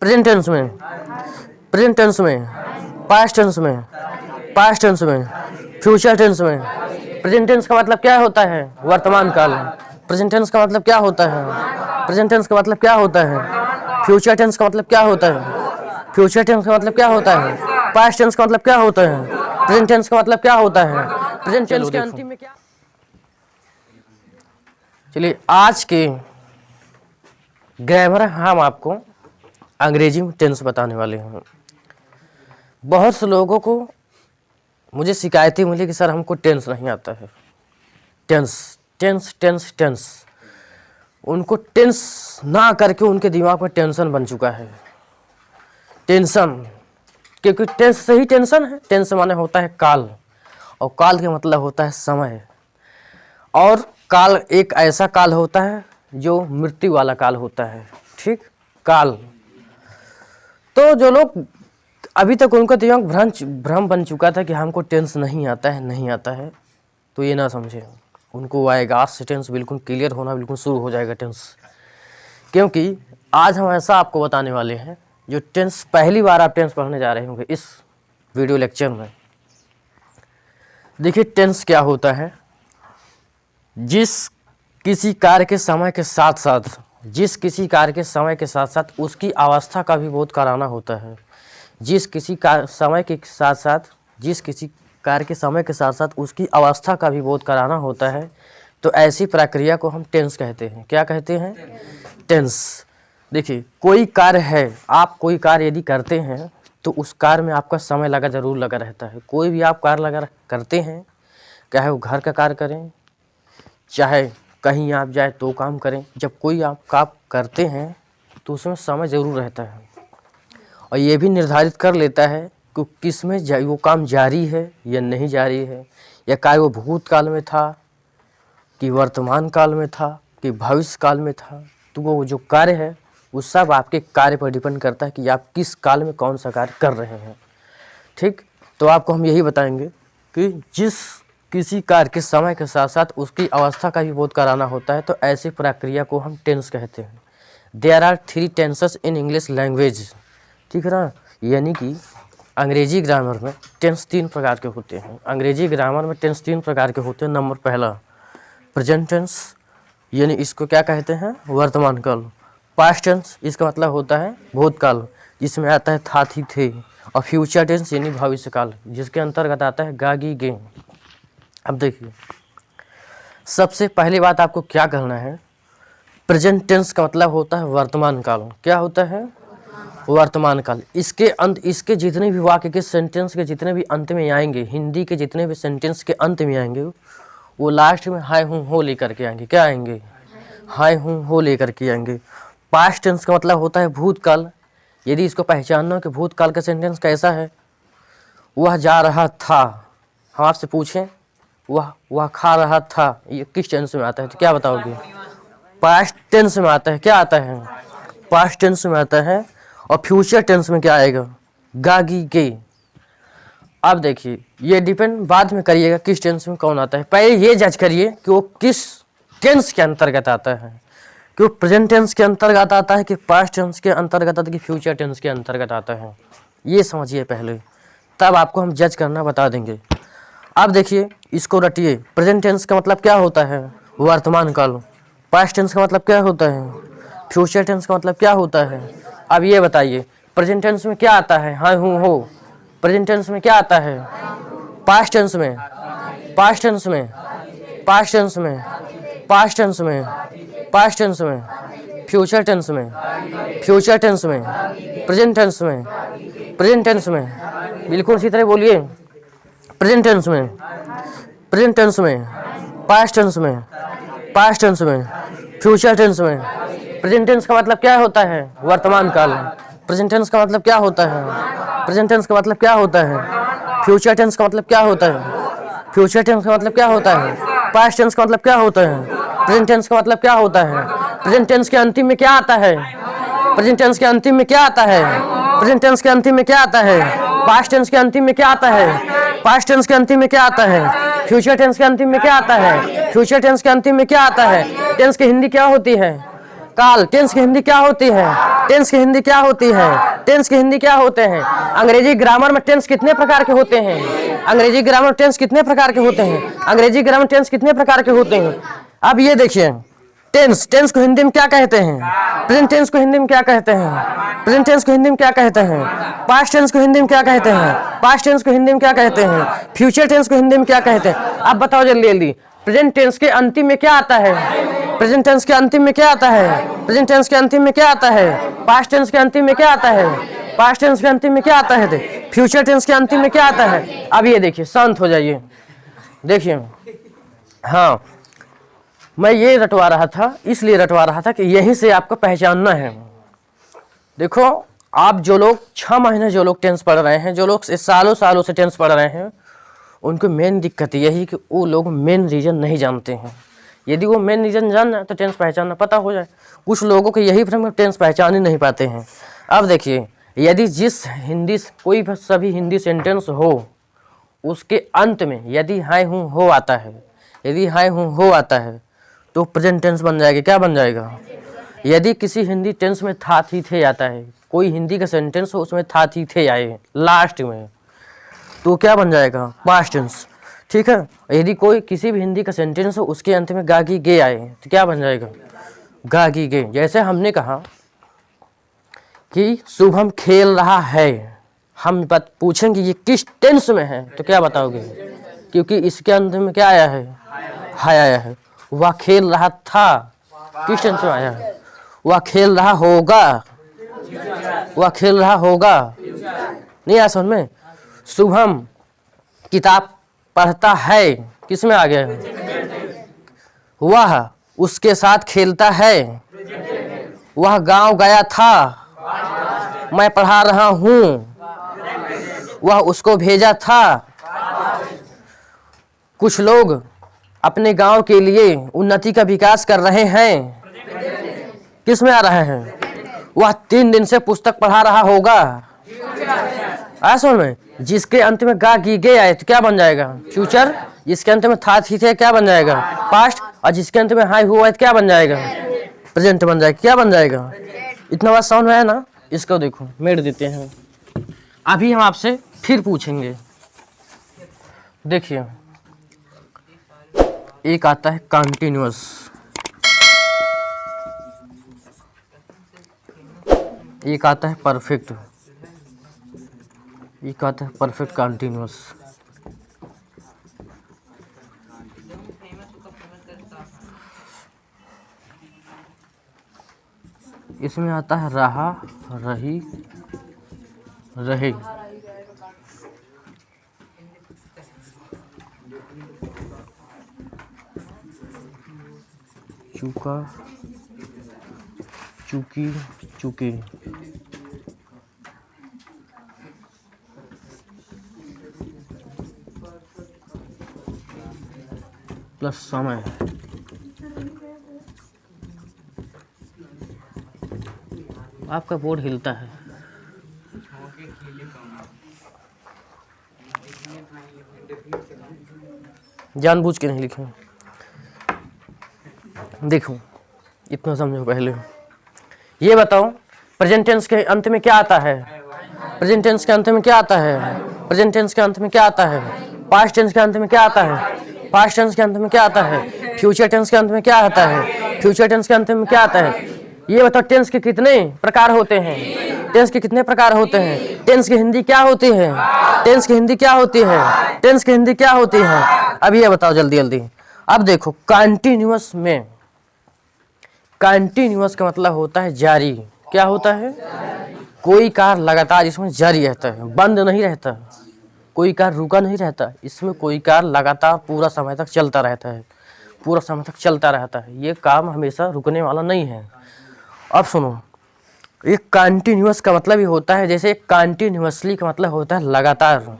Present tense में, present tense में, past tense में, पास्ट टेंस में, फ्यूचर टेंस में। प्रेजेंट टेंस का मतलब क्या होता है? वर्तमान काल। प्रेजेंट टेंस का मतलब क्या होता है? प्रेजेंट टेंस का मतलब क्या होता है? फ्यूचर टेंस का मतलब क्या होता है? फ्यूचर टेंस का मतलब क्या होता है? पास्ट टेंस का मतलब क्या होता है? प्रेजेंट टेंस का मतलब क्या होता है? प्रेजेंट टेंस के अंतिम में क्या? चलिए आज के ग्रामर हम आपको अंग्रेजी में टेंस बताने वाले हैं। बहुत से लोगों को मुझे शिकायतें मिली कि सर हमको टेंस नहीं आता है। टेंस टेंस टेंस टेंस, उनको टेंस ना करके उनके दिमाग में टेंशन बन चुका है। टेंशन, क्योंकि टेंस से ही टेंशन है। टेंस माने होता है काल, और काल का मतलब होता है समय। और काल एक ऐसा काल होता है जो मृत्यु वाला काल होता है। ठीक, काल। तो जो लोग अभी तक उनका दिमाग भ्रम बन चुका था कि हमको टेंस नहीं आता है, नहीं आता है, तो ये ना समझे, उनको आएगा। आज से टेंस बिल्कुल क्लियर होना बिल्कुल शुरू हो जाएगा टेंस। क्योंकि आज हम ऐसा आपको बताने वाले हैं जो टेंस पहली बार आप टेंस पढ़ने जा रहे होंगे इस वीडियो लेक्चर में। देखिए टेंस क्या होता है। जिस किसी कार्य के समय के साथ साथ, जिस किसी कार्य के समय के साथ साथ उसकी अवस्था का भी बोध कराना होता है। जिस किसी समय के साथ साथ, जिस किसी कार्य के समय के साथ साथ उसकी अवस्था का भी बोध कराना होता है, तो ऐसी प्रक्रिया को हम टेंस कहते हैं। क्या कहते हैं? टेंस। देखिए कोई कार्य है, आप कोई कार्य यदि करते हैं तो उस कार्य में आपका समय ज़रूर लगा रहता है। कोई भी आप कार्य करते हैं, चाहे वो घर का कार्य करें, चाहे कहीं आप जाए तो काम करें, जब कोई आप काम करते हैं तो उसमें समय ज़रूर रहता है। और ये भी निर्धारित कर लेता है कि किस में वो काम जारी है या नहीं जारी है, या कार्य वो भूतकाल में था कि वर्तमान काल में था कि भविष्य काल में था। तो वो जो कार्य है वो सब आपके कार्य पर डिपेंड करता है कि आप किस काल में कौन सा कार्य कर रहे हैं। ठीक, तो आपको हम यही बताएंगे कि जिस किसी कार्य के समय के साथ साथ उसकी अवस्था का भी बोध कराना होता है, तो ऐसी प्रक्रिया को हम टेंस कहते हैं। There are 3 tenses in English language. ठीक है ना, यानी कि अंग्रेजी ग्रामर में टेंस 3 प्रकार के होते हैं। अंग्रेजी ग्रामर में टेंस 3 प्रकार के होते हैं। नंबर पहला प्रेजेंट टेंस, यानी इसको क्या कहते हैं? वर्तमान काल। पास्ट टेंस, इसका मतलब होता है भूतकाल, जिसमें आता है था, थी, थे। और फ्यूचर टेंस यानी भविष्य काल, जिसके अंतर्गत आता है गा, गी, गे। अब देखिए सबसे पहली बात आपको क्या करना है। प्रेजेंट टेंस का मतलब होता है वर्तमान काल। क्या होता है? वर्तमान काल। इसके जितने भी वाक्य के सेंटेंस के जितने भी अंत में आएंगे, हिंदी के जितने भी सेंटेंस के अंत में आएंगे, वो लास्ट में हाय हूँ हो लेकर के आएंगे। क्या आएंगे? हाय हूँ हो लेकर के आएंगे। पास्ट टेंस का मतलब होता है भूतकाल। यदि इसको पहचानना कि भूतकाल का सेंटेंस कैसा है, वह जा रहा था। हम आपसे पूछें वह खा रहा था, ये किस टेंस में आता है? तो क्या बताओगे? पास्ट टेंस में आता है। क्या आता है? पास्ट टेंस में आता है। और फ्यूचर टेंस में क्या आएगा? गा, गी, गे। अब देखिए ये डिपेंड बाद में करिएगा किस टेंस में कौन आता है। पहले ये जज करिए कि वो किस टेंस के अंतर्गत आता है, कि वो प्रेजेंट टेंस के अंतर्गत आता है, कि पास्ट टेंस के अंतर्गत आता है, कि फ्यूचर टेंस के अंतर्गत आता है। ये समझिए पहले, तब आपको हम जज करना बता देंगे। अब देखिए इसको रटिए। प्रेजेंट टेंस का मतलब क्या होता है? वर्तमान काल। पास्ट टेंस का मतलब क्या होता है? फ्यूचर टेंस का मतलब क्या होता है? अब ये बताइए प्रेजेंट टेंस में क्या आता है? हाँ, हूँ, हो। प्रेजेंट टेंस में क्या आता है? पास्ट टेंस में, पास्ट टेंस में, पास्ट टेंस में, पास्ट टेंस में, पास्ट टेंस में, फ्यूचर टेंस में, फ्यूचर टेंस में, प्रेजेंट टेंस में, प्रेजेंट टेंस में। बिल्कुल इसी तरह बोलिए। प्रेजेंट टेंस में, प्रेजेंट टेंस में, पास्ट टेंस में, पास्ट टेंस में, फ्यूचर टेंस में। प्रेजेंट टेंस का मतलब क्या होता है? वर्तमान काल। प्रेजेंट टेंस का मतलब क्या होता है? प्रेजेंट टेंस का मतलब क्या होता है? फ्यूचर टेंस का मतलब क्या होता है? फ्यूचर टेंस का मतलब क्या होता है? पास्ट टेंस का मतलब क्या होता है? प्रेजेंट टेंस का मतलब क्या होता है? प्रेजेंट टेंस के अंतिम में क्या आता है? प्रेजेंट टेंस के अंतिम में क्या आता है? प्रेजेंट टेंस के अंतिम में क्या आता है? पास्ट टेंस के अंतिम में क्या आता है? पास्ट टेंस के अंतिम में क्या आता है? फ्यूचर टेंस के अंतिम में क्या आता है? फ्यूचर टेंस के अंतिम में क्या आता है? टेंस की हिंदी क्या होती है? काल। टेंस की हिंदी क्या होती है? टेंस की हिंदी क्या होती है? टेंस की हिंदी क्या होते हैं? अंग्रेजी ग्रामर में टेंस कितने प्रकार के होते हैं? अंग्रेजी ग्रामर टेंस कितने प्रकार के होते हैं? अंग्रेजी ग्रामर टेंस कितने प्रकार के होते हैं? अब ये देखिए, टेंस, टेंस को हिंदी में क्या कहते हैं? प्रेजेंट टेंस को हिंदी में क्या कहते हैं? प्रेजेंट टेंस को हिंदी में क्या कहते हैं? पास्ट टेंस को हिंदी में क्या कहते हैं? पास्ट टेंस को हिंदी में क्या कहते हैं? फ्यूचर टेंस को हिंदी में क्या कहते हैं? अब बताओ जल्दी जल्दी, प्रेजेंट टेंस के अंतिम में क्या आता है? प्रेजेंट टेंस के अंतिम में क्या आता है? प्रेजेंट टेंस के अंतिम में क्या आता है? पास्ट टेंस के अंतिम में क्या आता है? पास्ट टेंस के अंतिम में क्या आता है? फ्यूचर टेंस के अंतिम में क्या आता है? अब ये देखिए, शांत हो जाइए, देखिए, हाँ, मैं ये रटवा रहा था, इसलिए रटवा रहा था कि यहीं से आपको पहचानना है। देखो, आप जो लोग 6 महीने जो लोग टेंस पढ़ रहे हैं, जो लोग सालों सालों से टेंस पढ़ रहे हैं, उनको मेन दिक्कत यही कि वो लोग मेन रीजन नहीं जानते हैं। यदि वो मेन रीजन जान जाए तो टेंस पहचानना पता हो जाए। कुछ लोगों को यही भ्रम, टेंस पहचान ही नहीं पाते हैं। अब देखिए, यदि जिस हिंदी, कोई भी सभी हिंदी सेंटेंस हो, उसके अंत में यदि हाय हूँ हो आता है, यदि हाय हूँ हो आता है तो प्रेजेंट टेंस बन जाएगा। क्या बन जाएगा? यदि किसी हिंदी टेंस में था थी थे आता है, कोई हिंदी का सेंटेंस हो उसमें था थी थे आए लास्ट में, तो क्या बन जाएगा? Past tense. ठीक है। यदि कोई किसी भी हिंदी का सेंटेंस हो उसके अंत में गा गी गे आए तो क्या बन जाएगा? गा गी गे। जैसे हमने कहा कि शुभम खेल रहा है, हम पूछेंगे ये किस टेंस में है तो क्या बताओगे? क्योंकि इसके अंत में क्या आया है? हाय आया है। वह खेल रहा था, किस टेंस में आया है? वह खेल रहा होगा, वह खेल रहा होगा, नहीं आया समझ में? शुभम किताब पढ़ता है, किस में आ गया? वह उसके साथ खेलता है, वह गांव गया था, मैं पढ़ा रहा हूं, वह उसको भेजा था। कुछ लोग अपने गांव के लिए उन्नति का विकास कर रहे हैं, किस में आ रहा है? वह 3 दिन से पुस्तक पढ़ा रहा होगा। ऐसा में जिसके अंत में गा गी गे आए तो क्या बन जाएगा? फ्यूचर। जिसके अंत में था थी थे क्या बन जाएगा? पास्ट। और जिसके अंत में हाय हुआ है तो क्या बन जाएगा? प्रेजेंट बन जाएगा। क्या बन जाएगा? इतना बात समझ में आया ना? इसको देखो, मेट देते हैं। अभी हम आपसे फिर पूछेंगे। देखिए, एक आता है कंटिन्यूअस, एक आता है परफेक्ट, एक आता है परफेक्ट कंटिन्यूअस। इसमें आता है रहा, रही, रहे। चूका, चूकी, चूके। प्लस समय। आपका बोर्ड हिलता है। जानबूझ के नहीं लिखे। देखो, इतना समझो पहले। ये बताओ, प्रेजेंट टेंस के अंत में क्या आता है? प्रेजेंट टेंस के अंत में क्या आता है? प्रेजेंट टेंस के अंत में क्या आता है? पास्ट टेंस के अंत में क्या आता है? पास्ट टेंस के अंत में क्या आता है? फ्यूचर टेंस के अंत में क्या आता है? फ्यूचर टेंस के अंत में क्या आता है? ये बताओ, टेंस के कितने प्रकार होते हैं? टेंस के कितने प्रकार होते हैं? टेंस की हिंदी क्या होती है? टेंस की हिंदी क्या होती है? टेंस की हिंदी क्या होती है? अब ये बताओ जल्दी जल्दी। अब देखो, कंटिन्यूअस में, कंटिन्यूअस का मतलब होता है जारी। क्या होता है? कोई कार्य लगातार इसमें जारी रहता है, बंद नहीं रहता। कोई कार्य रुका नहीं रहता, इसमें कोई कार्य लगातार पूरा समय तक चलता रहता है, पूरा समय तक चलता रहता है। ये काम हमेशा रुकने वाला नहीं है। अब सुनो, एक कंटिन्यूअस का मतलब ही होता है, जैसे कंटिन्यूअसली का मतलब होता है लगातार,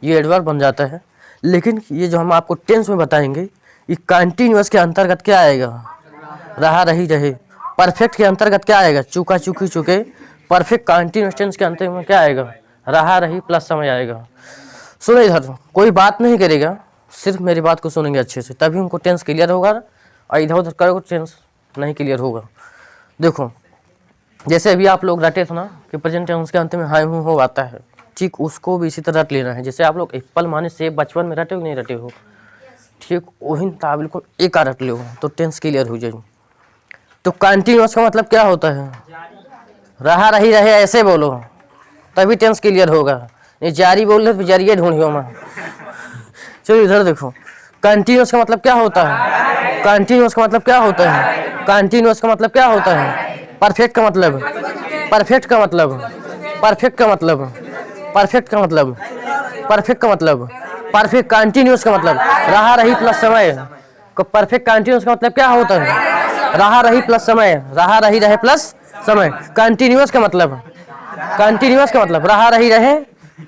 ये एडवर्ब बन जाता है। लेकिन ये जो हम आपको टेंस में बताएंगे, ये कंटिन्यूअस के अंतर्गत क्या आएगा? रहा, रही, रहे। परफेक्ट के अंतर्गत क्या आएगा? चूका, चूकी, चूके। परफेक्ट कंटिन्यूअस टेंस के अंत में क्या आएगा? रहा, रही प्लस समय आएगा। सुनो इधर, कोई बात नहीं करेगा, सिर्फ मेरी बात को सुनेंगे अच्छे से, तभी उनको टेंस क्लियर होगा। और इधर उधर करोगे टेंस नहीं क्लियर होगा। देखो, जैसे अभी आप लोग रटे थे ना कि प्रेजेंट टेंस के अंत में हाय हूँ हो आता है, ठीक उसको भी इसी तरह रट लेना है। जैसे आप लोग एप्पल माने सेब बचपन में रटे हो नहीं रटे हो, ठीक वही था बिल्कुल एक रट लो तो टेंस क्लियर हो जाएगी। तो कंटिन्यूअस का मतलब क्या होता है? रहा रही रहे ऐसे बोलो तभी टेंस क्लियर होगा, ये जारी बोल रहे तो जारिए ढूंढियो मैं। चलो इधर देखो, कंटिन्यूअस का मतलब क्या होता है? कंटिन्यूअस का मतलब क्या होता है? कंटिन्यूअस का मतलब क्या होता है? परफेक्ट का मतलब, परफेक्ट का मतलब, परफेक्ट का मतलब, परफेक्ट का मतलब, परफेक्ट का मतलब, परफेक्ट कंटिन्यूअस का मतलब रहा रही प्लस समय। परफेक्ट कंटिन्यूअस का मतलब क्या होता है? रहा रही प्लस समय, रहा रही रहे प्लस समय। कंटिन्यूअस का मतलब, कंटिन्यूअस का मतलब रहा रही रहे,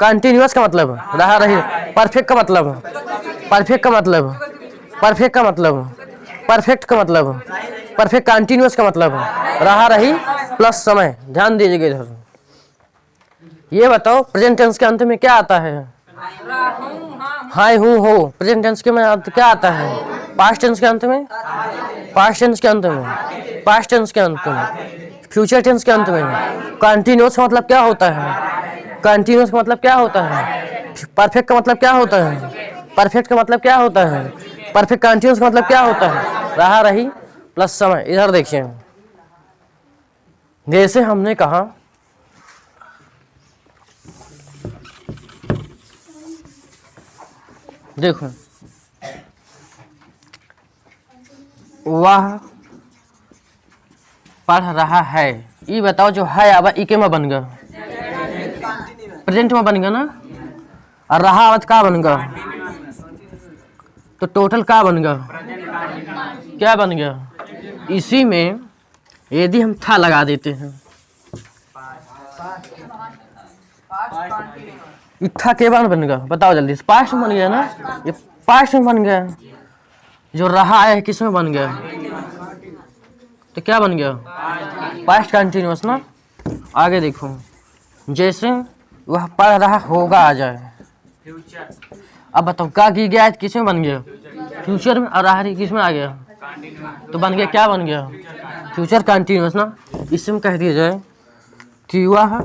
कंटिन्यूअस का मतलब रहा रही। परफेक्ट का मतलब, परफेक्ट का मतलब, परफेक्ट का मतलब, परफेक्ट का मतलब, परफेक्ट कंटिन्यूअस का मतलब रहा रही प्लस समय। ध्यान दीजिएगा इधर। ये बताओ प्रेजेंट टेंस के अंत में क्या आता है? हाय हूँ हो। प्रेजेंट टेंस के में क्या आता है? पास्ट टेंस के अंत में, पास्ट टेंस के अंत में, पास्ट टेंस के अंत में, फ्यूचर टेंस के अंत में। कंटिन्यूअस का मतलब क्या होता है? कंटिन्यूअस का मतलब क्या होता है? परफेक्ट का मतलब क्या होता है? परफेक्ट का मतलब क्या होता है? परफेक्ट कंटिन्यूअस का मतलब क्या होता है? रहा रही प्लस समय। इधर देखिए, जैसे हमने कहा देखो वह पढ़ रहा है, ये बताओ जो है अब इके में बन गया, प्रेजेंट में बन गया ना, और रहा आवत का बन गया, तो टोटल का बन गया, क्या बन गया? इसी में यदि हम था लगा देते हैं, इथा के बार बन गया बताओ जल्दी। पास्ट में बन गया ना, ये पास्ट में बन गया। जो रहा है किस में बन गया? तो क्या बन गया? पास्ट कंटिन्यूअस ना। आगे देखो, जैसे वह पढ़ रहा होगा आ जाए। अब बताओ का की गया किस में बन गया? फ्यूचर में। और रहा किस में आ गया? तो बन गया, क्या बन गया? फ्यूचर कंटिन्यूअस ना। इसमें कह दिया जाए कि वह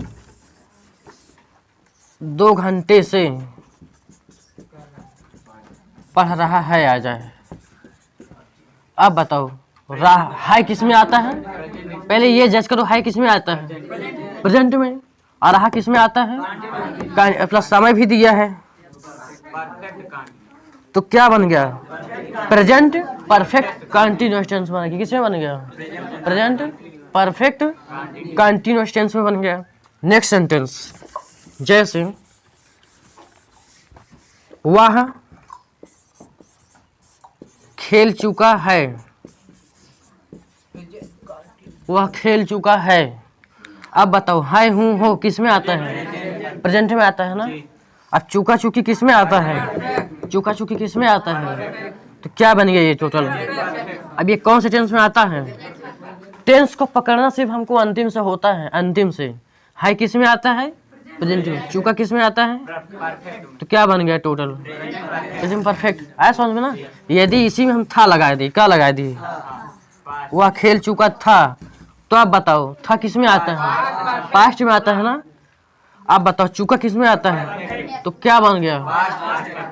2 घंटे से पढ़ रहा है आ जाए। अब बताओ हाय किस में आता है? पहले ये जज करो, हाय किस में आता है? प्रेजेंट में। और रहा किस में आता है? प्लस समय भी दिया है, तो क्या बन गया? प्रेजेंट परफेक्ट कंटिन्यूअस टेंस बन गया। किस में बन गया? प्रेजेंट परफेक्ट कंटिन्यूअस टेंस में बन गया। नेक्स्ट सेंटेंस, जैसे वह खेल चुका है, वह खेल चुका है। अब बताओ हाय हूँ हो किस में आता है? प्रेजेंट में आता है ना। अब चुका चुकी किस में आता है? चुका चुकी किस में आता है? तो क्या बन गया ये टोटल? अब ये कौन से टेंस में आता है? टेंस को पकड़ना सिर्फ हमको अंतिम से होता है, अंतिम से। हाय किस में आता है? प्रेजेंट में। चुका किस में आता है? तो क्या बन गया टोटल? Present perfect. आया समझ में ना। यदि इसी में हम था लगा दी, क्या लगा दी? वह खेल चुका था, तो आप बताओ था किस में आता है? पास्ट में आता है ना। आप बताओ चुका किस में आता है? तो क्या बन गया?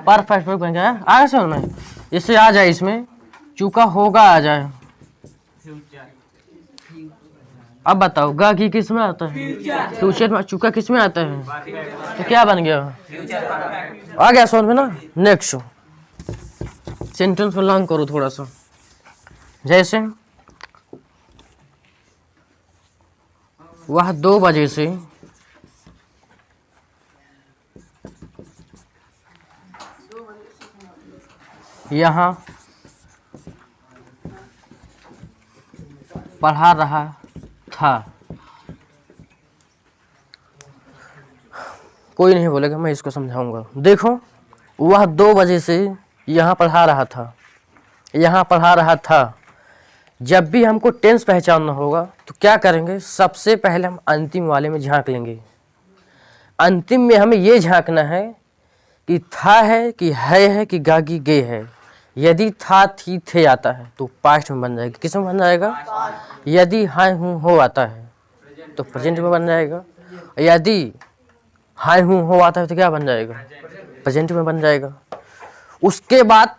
परफेक्ट बन गया। आया समझ में। इससे आ जाए, इसमें चुका होगा आ जाए। अब बताओ गा की किस में आता है? फ्यूचर में। चुका किस में आता है? तो क्या बन गया? आ गया समझ में ना। नेक्स्ट सेंटेंस को लॉन्ग करो थोड़ा सा। जैसे वह 2 बजे से यहाँ पढ़ा रहा था। कोई नहीं बोलेगा, मैं इसको समझाऊंगा। देखो वह 2 बजे से यहाँ पढ़ा रहा था, यहाँ पढ़ा रहा था। जब भी हमको टेंस पहचानना होगा तो क्या करेंगे? सबसे पहले हम अंतिम वाले में झांक लेंगे। अंतिम में हमें ये झांकना है कि था है कि है कि गागी गे है। यदि था थी थे आता है तो पास्ट में बन जाएगा। किस में बन जाएगा? यदि हाय हूँ हो आता है तो प्रेजेंट में बन जाएगा। यदि हाय हूँ हो आता है तो क्या बन जाएगा? प्रेजेंट में बन जाएगा। उसके बाद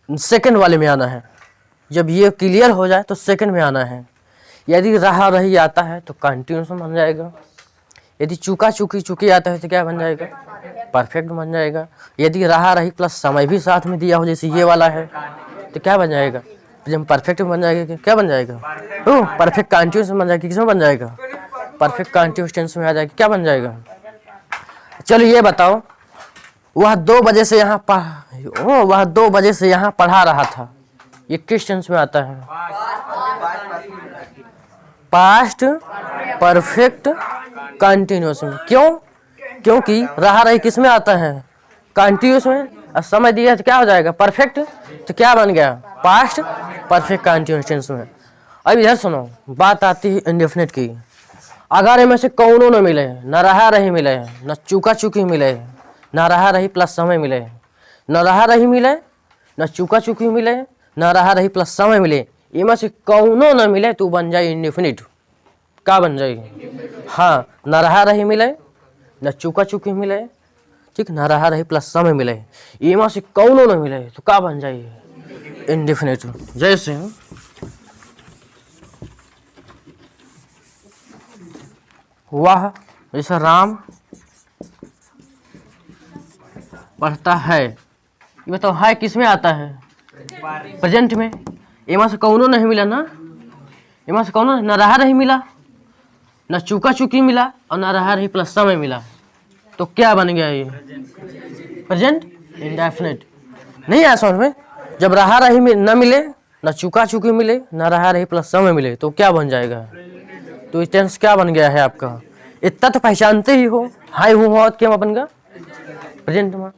सेकंड वाले में आना है। जब ये क्लियर हो जाए तो सेकंड में आना है। यदि रहा रही आता है तो कंटिन्यूस में बन जाएगा। यदि चुका चुकी चुकी आता है तो क्या बन जाएगा? परफेक्ट बन जाएगा। यदि रहा रही प्लस समय भी साथ में दिया हो जैसे ये वाला है तो क्या बन जाएगा? जब परफेक्ट में बन जाएगा क्या बन जाएगा? परफेक्ट कंटिन्यूस में बन जाएगा। किसमें बन जाएगा? परफेक्ट कंटिन्यूस टेंस में आ जाएगा। क्या बन जाएगा? चलो ये बताओ, वह 2 बजे से यहाँ पढ़ा रहा था, ये किस टेंस में आता है? पास्ट परफेक्ट कंटिन्यूस में। क्यों? क्योंकि रहा रही किस में आता है? कंटिन्यूस में। अब समय दिया तो क्या हो जाएगा? परफेक्ट। तो क्या बन गया? पास्ट परफेक्ट कंटिन्यूस टेंस में। अब इधर सुनो, बात आती है इंडेफिनिट की। अगर इनमें से कौनों न मिले, न रहा रही मिले, न चुका चुकी मिले, न रहा रही प्लस समय मिले, न रहा रही मिले, न चुका चुकी मिले, न रहा रही प्लस समय मिले, इनमें से कौनों न मिले तो बन जाए इंडेफिनिट। क्या बन जाएगी? हाँ, न रहा रही मिले, न चुका चुकी मिले, ठीक, न रहा रही प्लस समय मिले, इनमें से कौनों न मिले तो क्या बन जाएगी? इंडेफिनिट। जैसे वह, जैसा राम पढ़ता है, ये बताओ है किस में आता है? प्रेजेंट में। एमा से कौनों नहीं मिला ना, एमा से कौनों न रहा रही मिला, न चुका चुकी मिला, और न रहा रही प्लस समय मिला, तो क्या बन गया ये? Present indefinite. नहीं आया समझ में? जब रहा रही न मिले, न चुका चुकी मिले, न रहा रही प्लस समय मिले, तो क्या बन जाएगा? तो टेंस क्या बन गया है आपका? इतना तो पहचानते ही हो, हाय हूँ हो क्या बन गया? प्रेजेंट में।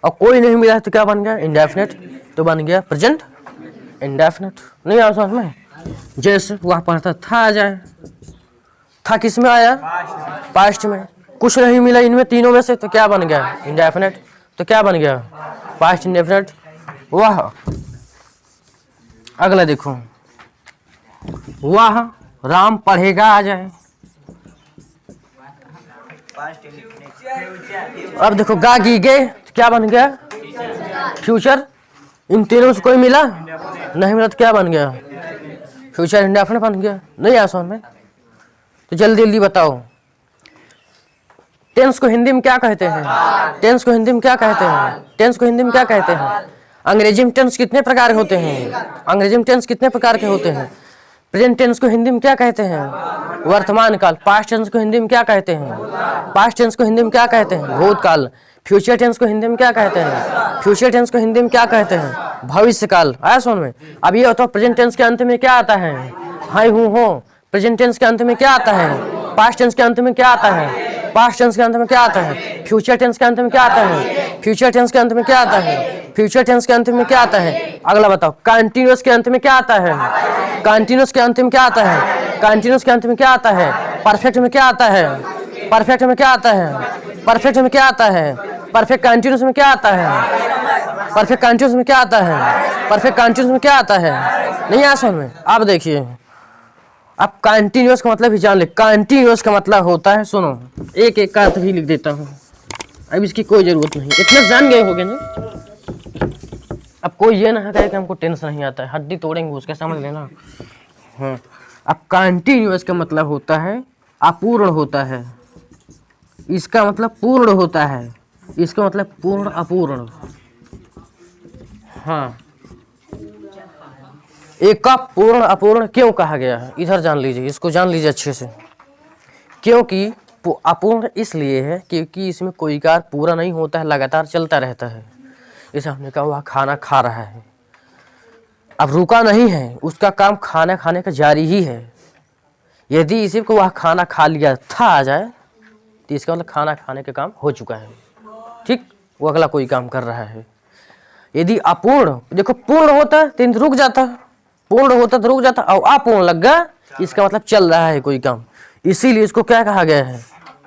और कोई नहीं मिला तो क्या बन गया? इंडेफिनिट। तो बन गया प्रेजेंट इंडेफिनिट। नहीं आया समझ में? जैसे वह पढ़ता था, आ जाए, था किस में आया? पास्ट में। कुछ नहीं मिला इनमें तीनों में से तो क्या बन गया? इंडेफिनिट। तो क्या बन गया? Past indefinite. वह, अगला देखो, वह राम पढ़ेगा, आ जाए। अब देखो गा गी गए तो क्या बन गया? फ्यूचर। इन तीनों से कोई मिला नहीं मिला तो क्या बन गया? फ्यूचर इंडेफिनिट बन गया। नहीं आसान में? तो जल्दी जल्दी बताओ, टेंस को हिंदी में क्या कहते हैं? टेंस को हिंदी में क्या कहते हैं? टेंस को हिंदी में क्या कहते हैं? अंग्रेजी में टेंस कितने प्रकार के होते हैं? अंग्रेजी में टेंस कितने प्रकार के होते हैं? प्रेजेंट टेंस को हिंदी में क्या कहते हैं? वर्तमान काल। पास्ट टेंस को हिंदी में क्या कहते हैं? पास्ट टेंस को हिंदी में क्या कहते हैं? भूतकाल। फ्यूचर टेंस को हिंदी में क्या कहते हैं? फ्यूचर टेंस को हिंदी में क्या कहते हैं? भविष्य काल। आया समझ में? अब ये बताओ, प्रेजेंट टेंस के अंत में क्या आता है? हाय हूँ हो। प्रेजेंट टेंस के अंत में क्या आता है? पास्ट टेंस के अंत में क्या आता है? पास्ट टेंस के अंत में क्या आता है? फ्यूचर टेंस के अंत में क्या आता है? फ्यूचर टेंस के अंत में क्या आता है? फ्यूचर टेंस के अंत में क्या आता है? अगला बताओ, कंटिन्यूअस के अंत में क्या आता है? कंटिन्यूअस के अंत में क्या आता है? कंटिन्यूअस के अंत में क्या आता है? परफेक्ट में क्या आता है? परफेक्ट में क्या आता है? परफेक्ट में क्या आता है? परफेक्ट कंटिन्यूअस में क्या आता है? परफेक्ट कंटिन्यूअस में क्या आता है? परफेक्ट कंटिन्यूअस में क्या आता है? नहीं आ समझ में? आप देखिए, अब कंटिन्यूअस का मतलब ही जान ले। कंटिन्यूअस का मतलब होता है, सुनो, एक एक का अर्थ भी लिख देता हूँ, अब इसकी कोई जरूरत नहीं, इतना जान गए होगे ना। अब कोई ये ना कहे कि हमको टेंशन नहीं आता है, हड्डी तोड़ेंगे उसके, समझ लेना। हाँ, अब कंटिन्यूअस का मतलब होता है अपूर्ण होता है, इसका मतलब पूर्ण होता है, इसका मतलब पूर्ण अपूर्ण। हाँ, एक का पूर्ण अपूर्ण क्यों कहा गया है, इधर जान लीजिए, इसको जान लीजिए अच्छे से। क्योंकि अपूर्ण इसलिए है क्योंकि इसमें कोई कार्य पूरा नहीं होता है, लगातार चलता रहता है। जैसे हमने कहा वह खाना खा रहा है, अब रुका नहीं है, उसका काम खाना खाने का जारी ही है। यदि इसी को वह खाना खा लिया था आ जाए तो इसका मतलब खाना खाने का काम हो चुका है, ठीक, वो अगला कोई काम कर रहा है। यदि अपूर्ण, देखो पूर्ण होता तो रुक जाता, पूर्ण होता तो रुक जाता, और अपूर्ण लग गया, इसका मतलब चल रहा है कोई काम, इसीलिए इसको क्या कहा गया है?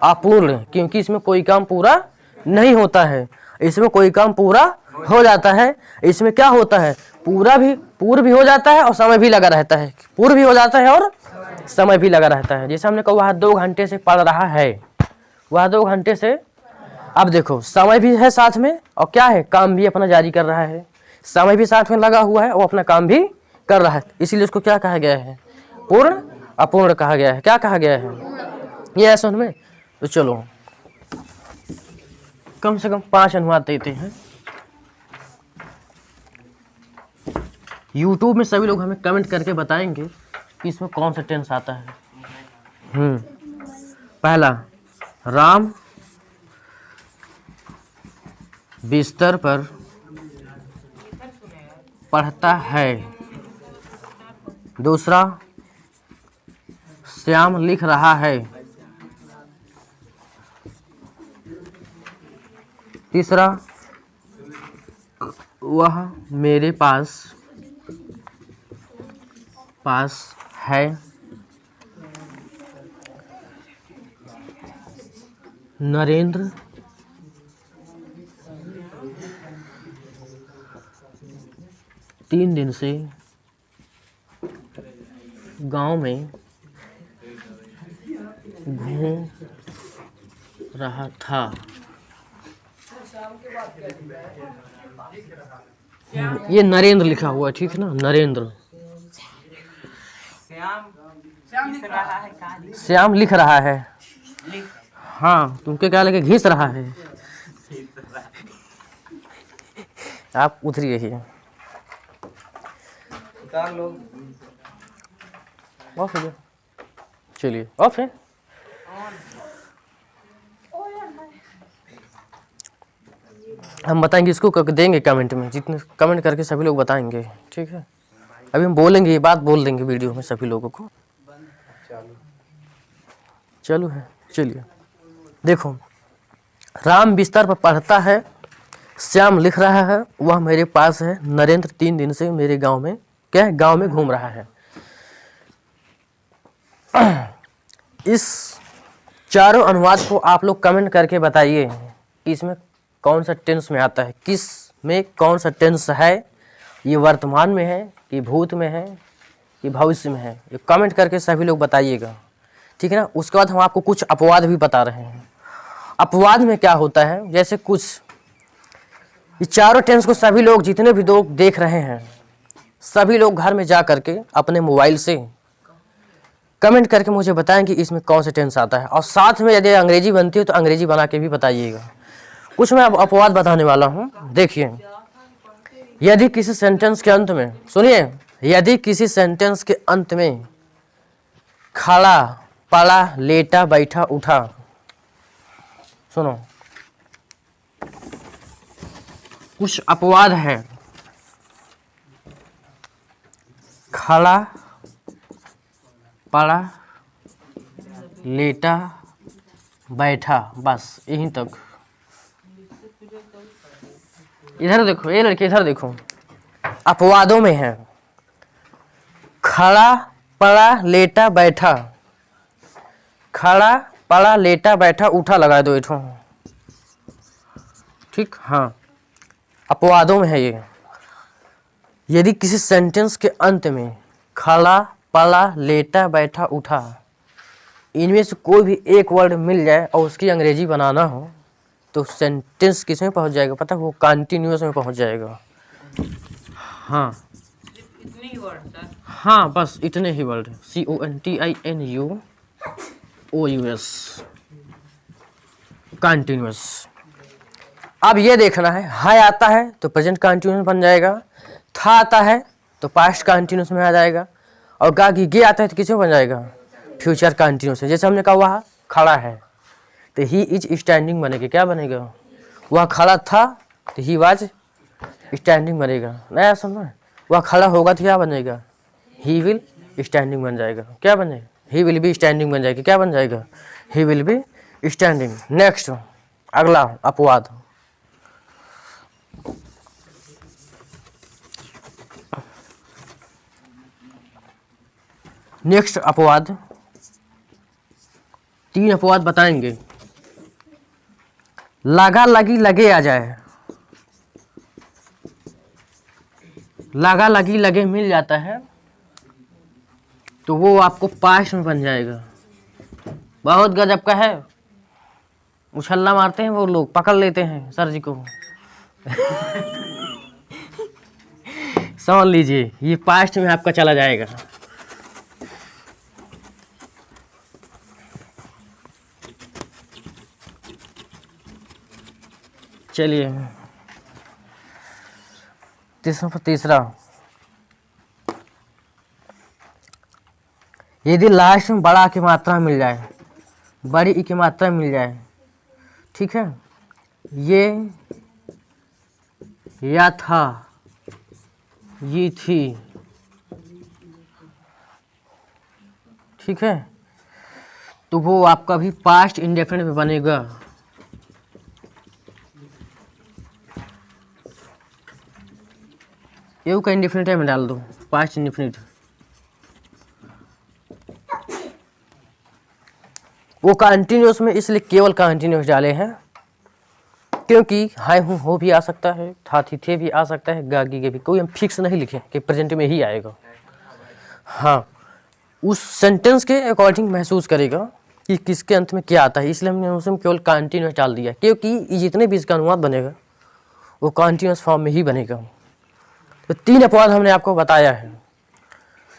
अपूर्ण, क्योंकि इसमें कोई काम पूरा नहीं होता है, इसमें कोई काम पूरा हो जाता है। इसमें क्या होता है? पूर्व भी हो जाता है और समय भी लगा रहता है, पूर्व भी हो जाता है और समय भी लगा रहता है। जैसे हमने कहा वह 2 घंटे से पढ़ रहा है, वह 2 घंटे से, अब देखो समय भी है साथ में और क्या है, काम भी अपना जारी कर रहा है, समय भी साथ में लगा हुआ है और अपना काम भी कर रहा है, इसीलिए उसको क्या कहा गया है, पूर्ण अपूर्ण कहा गया है। क्या कहा गया है, ये है समझ में। तो चलो कम से कम 5 अनुवाद देते हैं। YouTube में सभी लोग हमें कमेंट करके बताएंगे कि इसमें कौन सा टेंस आता है। पहला, राम बिस्तर पर पढ़ता है। दूसरा, श्याम लिख रहा है। तीसरा, वह मेरे पास है। नरेंद्र तीन दिन से गांव में घूम रहा था। ये नरेंद्र लिखा हुआ है, ठीक है ना, नरेंद्र। श्याम लिख रहा है। हाँ, तुमके क्या लगे, घिस रहा है। आप उतरिए ही ऑफ है, चलिए ऑफ है। हम बताएंगे इसको, देंगे कमेंट में, जितने कमेंट करके सभी लोग बताएंगे, ठीक है। अभी हम बोलेंगे, ये बात बोल देंगे वीडियो में सभी लोगों को। चलो है, चलिए देखो, राम बिस्तर पर पढ़ता है, श्याम लिख रहा है, वह मेरे पास है, नरेंद्र 3 दिन से मेरे गांव में, क्या है, गांव में घूम रहा है। इस चारों अनुवाद को आप लोग कमेंट करके बताइए कि इसमें कौन सा टेंस में आता है, किस में कौन सा टेंस है, ये वर्तमान में है कि भूत में है कि भविष्य में है, ये कमेंट करके सभी लोग बताइएगा, ठीक है ना। उसके बाद हम आपको कुछ अपवाद भी बता रहे हैं। अपवाद में क्या होता है, जैसे कुछ ये चारों टेंस को सभी लोग, जितने भी लोग देख रहे हैं, सभी लोग घर में जा करके अपने मोबाइल से कमेंट करके मुझे बताएं कि इसमें कौन सा टेंस आता है, और साथ में यदि अंग्रेजी बनती है तो अंग्रेजी बना के भी बताइएगा। कुछ मैं अब अपवाद बताने वाला हूँ, देखिए। यदि किसी सेंटेंस के अंत में, सुनिए, यदि किसी सेंटेंस के अंत में खड़ा, पड़ा, लेटा, बैठा, उठा, सुनो, कुछ अपवाद है। खड़ा, पड़ा, लेटा, बैठा, बस यहीं तक। इधर देखो, ये लड़के इधर देखो, अपवादों में है खड़ा, पड़ा, लेटा, बैठा, खड़ा, पड़ा, लेटा, बैठा, उठा लगा दो इठो, ठीक। हाँ, अपवादों में है ये। यदि किसी सेंटेंस के अंत में खड़ा, पड़ा, लेटा, बैठा, उठा, इनमें से कोई भी एक वर्ड मिल जाए और उसकी अंग्रेजी बनाना हो तो सेंटेंस किस में पहुंच जाएगा पता है, वो कंटिन्यूअस में पहुंच जाएगा। हाँ, इतने ही वर्ड सर। हाँ, बस इतने ही वर्ड, CONTINUOUS, कंटिन्यूअस। अब ये देखना है आता है तो प्रेजेंट कंटिन्यूअस बन जाएगा, था आता है तो पास्ट कंटिन्यूअस में आ जाएगा, और गा गे आता है तो किस में बन जाएगा, फ्यूचर कंटिन्यूअस। जैसे हमने कहा वह खड़ा है तो ही इज स्टैंडिंग बनेगा, क्या बनेगा, वह खड़ा था तो ही वाज स्टैंडिंग बनेगा। नया समझना, वह खड़ा होगा तो क्या बनेगा, ही विल स्टैंडिंग बन जाएगा, क्या बनेगा, ही विल बी स्टैंडिंग बन जाएगी, क्या बन जाएगा, he will be standing. Next, अगला अपवाद, नेक्स्ट अपवाद, 3 अपवाद बताएंगे। लगा, लगी, लगे आ जाए, लगा, लगी, लगे मिल जाता है तो वो आपको पास्ट में बन जाएगा। बहुत गजब का है, उछल्ला मारते हैं वो लोग, पकड़ लेते हैं सर जी को। समझ लीजिए ये पास्ट में आपका चला जाएगा। चलिए तीसरा, यदि लास्ट में बड़ा की मात्रा मिल जाए, बड़ी ई की मात्रा मिल जाए, ठीक है, ये या था, ये थी, ठीक है, तो वो आपका भी पास्ट इंडेफिनिट में बनेगा। यू का इंडेफिनिट में डाल दो, पास्ट इंडेफिनिट। वो कंटिन्यूस में इसलिए केवल कंटिन्यूस डाले हैं क्योंकि हाय हूँ हो भी आ सकता है, था थी थे भी आ सकता है, गागी के भी, कोई हम फिक्स नहीं लिखे कि प्रेजेंट में ही आएगा। हाँ, उस सेंटेंस के अकॉर्डिंग महसूस करेगा कि किसके अंत में क्या आता है, इसलिए हमने उसमें केवल कंटिन्यूस डाल दिया, क्योंकि जितने भी इसका अनुवाद बनेगा वो कंटिन्यूस फॉर्म में ही बनेगा। तो 3 अपवाद हमने आपको बताया है,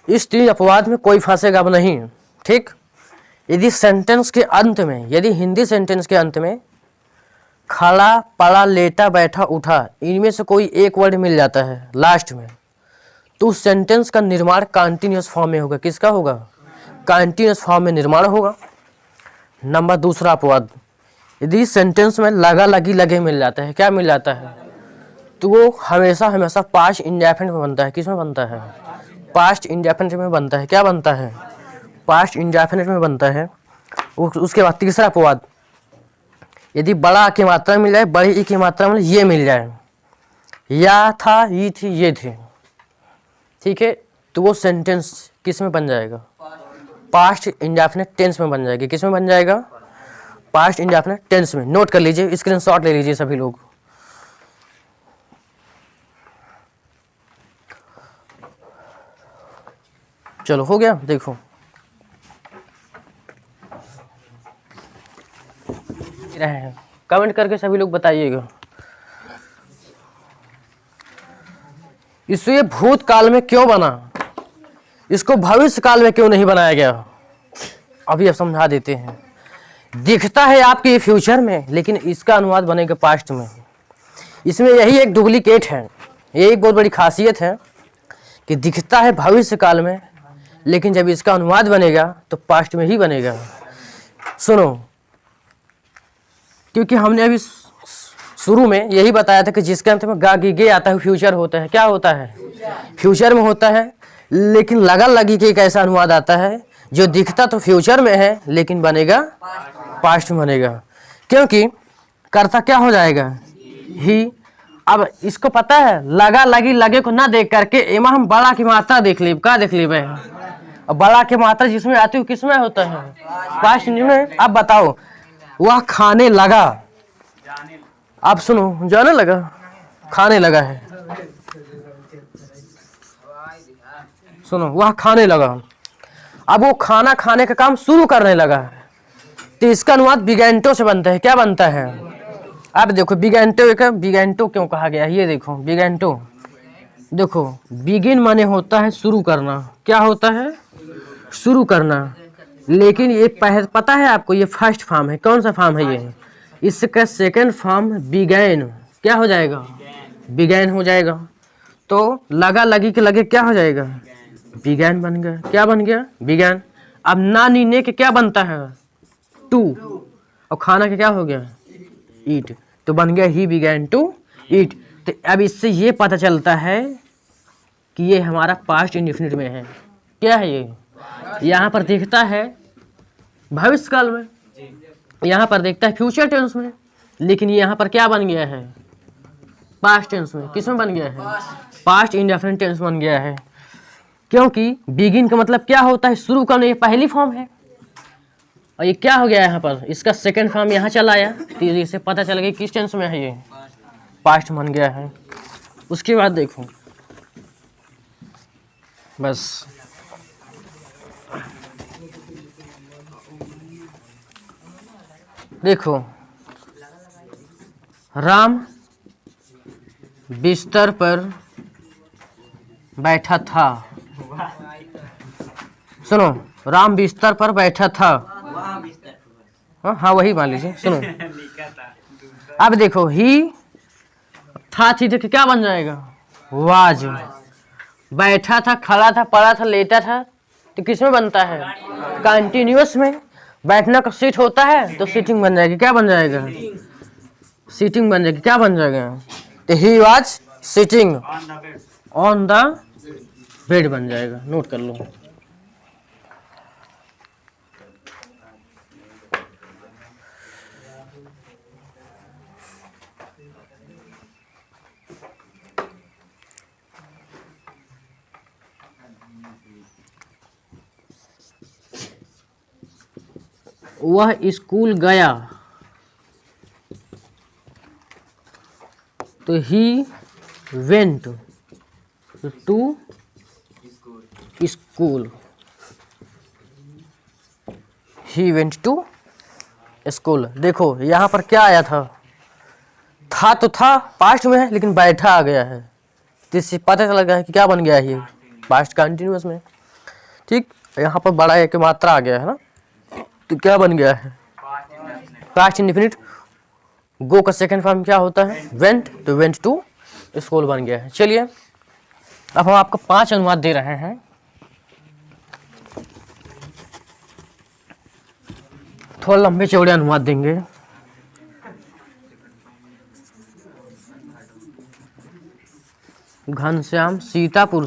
इस 3 अपवाद में कोई फंसेगा अब नहीं, ठीक। यदि सेंटेंस के अंत में, यदि हिंदी सेंटेंस के अंत में खड़ा, पड़ा, लेटा, बैठा, उठा, इनमें से कोई एक वर्ड मिल जाता है लास्ट में, तो उस सेंटेंस का निर्माण कंटिन्यूअस फॉर्म में होगा। किसका होगा? कंटिन्यूअस फॉर्म में निर्माण होगा। नंबर दूसरा अपवाद, यदि सेंटेंस में लगा, लगी, लगे मिल जाता है, क्या मिल जाता है, तो वो हमेशा हमेशा पास्ट इंडेफिनिट में बनता है। किस में बनता है? पास्ट इंडेफिनिट में बनता है। क्या बनता है? पास्ट इंडेफिनिट में बनता है। उसके बाद तीसरा अपवाद, यदि बड़ा की मात्रा मिल जाए, बड़ी ई की मात्रा में ये मिल जाए, या था, ये थी, ये थे, ठीक है, तो वो सेंटेंस किस में बन जाएगा? पास्ट इंडेफिनिट टेंस में बन जाएगी। किस में बन जाएगा? पास्ट इंडेफिनिट टेंस में। नोट कर लीजिए, स्क्रीनशॉट ले लीजिए सभी लोग। चलो हो गया, देखो रहे हैं, कमेंट करके सभी लोग बताइएगा। इससे भूतकाल में क्यों बना, इसको भविष्य काल में क्यों नहीं बनाया गया, अभी अब समझा देते हैं। दिखता है आपके फ्यूचर में, लेकिन इसका अनुवाद बनेगा पास्ट में। इसमें यही एक डुप्लीकेट है, ये एक बहुत बड़ी खासियत है कि दिखता है भविष्य काल में, लेकिन जब इसका अनुवाद बनेगा तो पास्ट में ही बनेगा। सुनो, क्योंकि हमने अभी शुरू में यही बताया था कि जिसके अंत में गा गी गे आता है फ्यूचर होता है। क्या होता है? फ्यूचर में होता है। लेकिन लगा लगी के एक ऐसा अनुवाद आता है जो दिखता तो फ्यूचर में है, लेकिन बनेगा पास्ट में बनेगा। क्योंकि कर्ता क्या हो जाएगा? ही। अब इसको पता है, लगा लगी लगे को ना देख करके एमा हम बड़ा की मात्रा देख ली। क्या देख ली भाई? अब बड़ा की मात्रा जिसमें आती है किसमें होता है? पास्ट में। अब बताओ, वह खाने लगा, आप सुनो, जाने लगा, खाने लगा है। सुनो, वह खाने लगा, अब वो खाना खाने का काम शुरू करने लगा, तो इसका अनुवाद बिगेंटो से बनता है। क्या बनता है? अब देखो, बिगेंटो क्यों कहा गया है, ये देखो बिगेंटो। देखो, बिगिन माने होता है शुरू करना। क्या होता है? शुरू करना। लेकिन ये पता है आपको, ये फर्स्ट फॉर्म है। कौन सा फॉर्म है ये? इसका सेकंड फॉर्म बिगैन। क्या हो जाएगा? बिगैन हो जाएगा। तो लगा लगी के लगे क्या हो जाएगा? बिगैन बन गया। क्या बन गया? बिगैन। अब ना नीने के क्या बनता है? टू। और खाना के क्या हो गया? ईट। तो बन गया ही बिगैन टू ईट। तो अब इससे ये पता चलता है कि ये हमारा पास्ट इंडेफिनिट में है। क्या है ये? यहाँ पर दिखता है भविष्य काल में, यहाँ पर देखता है फ्यूचर टेंस में, लेकिन यहाँ पर क्या बन गया है? पास्ट टेंस में। किस में बन गया है? पास्ट इंडेफिनिट टेंस बन गया है। क्योंकि बिगिन का मतलब क्या होता है? शुरू करना। ये पहली फॉर्म है, और ये क्या हो गया यहाँ पर? इसका सेकंड फॉर्म यहाँ चला आया, तो इससे पता चल गया किस टेंस में है ये? पास्ट बन गया है। उसके बाद देखो, बस देखो, राम बिस्तर पर बैठा था। सुनो, राम बिस्तर पर बैठा था। हाँ वही मान लीजिए। सुनो, अब देखो, ही था थी देखिए क्या बन जाएगा, वाज। बैठा था, खड़ा था, पड़ा था, लेटा था, तो किस में बनता है, कंटिन्यूअस में। बैठना का सीट होता है तो सीटिंग बन जाएगी, क्या बन जाएगा, सीटिंग बन जाएगी, क्या बन जाएगा, तो he was sitting on the bed बन जाएगा। नोट कर लो। वह स्कूल गया, तो he went to school. He went to school. देखो यहाँ पर क्या आया था तो था, पास्ट में है, लेकिन बैठा आ गया है, तो इससे पता चल गया है कि क्या बन गया है, ये पास्ट कंटिन्यूअस में। ठीक, यहाँ पर बड़ा एक मात्रा आ गया है ना, तो क्या बन गया है, पास्ट इंडेफिनिट। गो का सेकंड फॉर्म क्या होता है, वेंट, तो वेंट टू स्कूल बन गया है। चलिए, अब हम आपको 5 अनुवाद दे रहे हैं। थोड़ा लंबे चौड़े अनुवाद देंगे। घनश्याम सीतापुर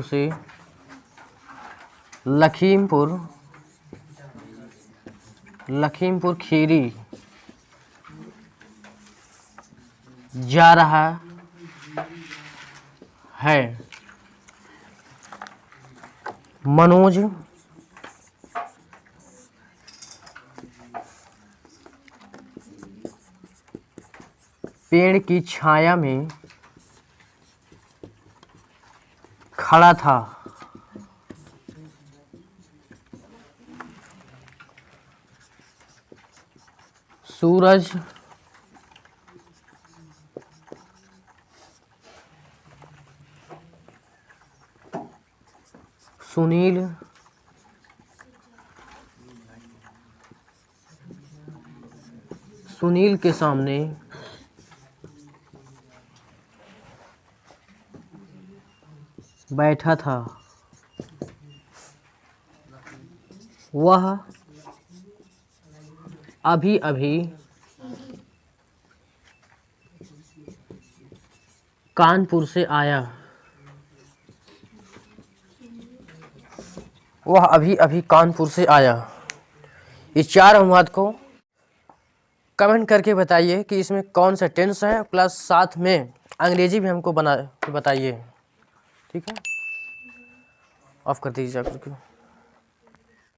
से लखीमपुर खीरी जा रहा है। मनोज पेड़ की छाया में खड़ा था। सूरज सुनील के सामने बैठा था। वह अभी अभी कानपुर से आया। वह अभी अभी कानपुर से आया। इस 4 अनुवाद को कमेंट करके बताइए कि इसमें कौन सा टेंस है, प्लस साथ में अंग्रेजी भी हमको बताइए। ठीक है, ऑफ कर दीजिए जाकर के।